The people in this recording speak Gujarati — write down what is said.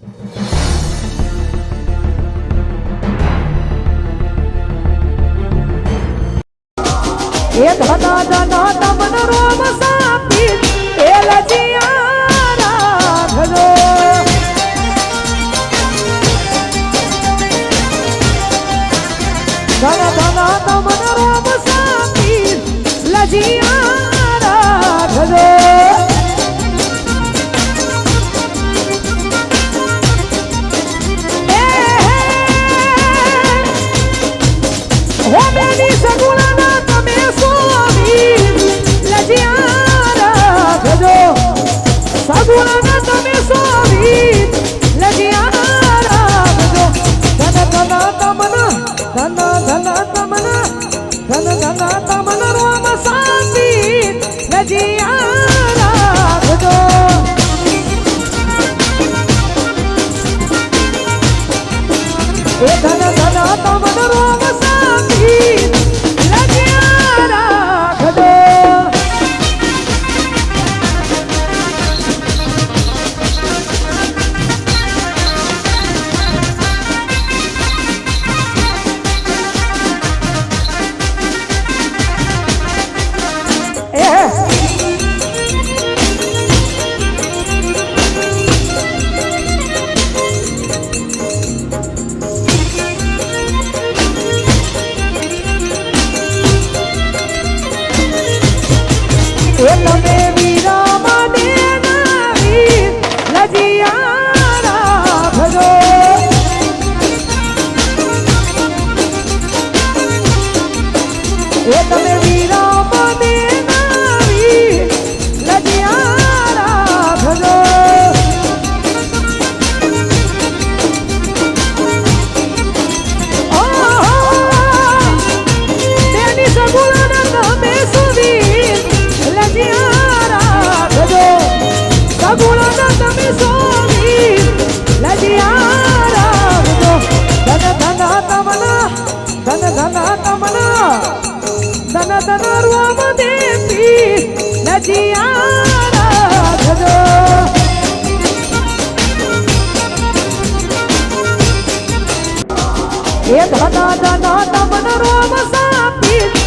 એ ધના ધના તમન રોમ સાપી એ લજિયા રાખજો ધના ધના તમન રોમ સાપી લજિયા રાખજો હો બેની સગુણા તમે સ્વામી લજિયા રાખજો સગુણા તમે સ્વામી લજિયા રાખજો ધન ધન તમન ધન ધન તમન ધન ધન તમન રોમ શાંતિ લજિયા રાખજો એ ધન ધન તમન રોમ શાંતિ લજિયા રાખજો તમે વીરા દેના વીર લજિયા રાખજો એ તમે વીરા દેના વીર લજિયા રાખજો તેની સગુણા તમે સુધી લજિયા રાખજો સગુણા તમે સ્વામી લજિયા રાખજો ધન ધન તમના ધન ધન તમના ધન ધન રોમ દેવી લજિયા રાખજો એ ધન ધન તમન રોમ સાપી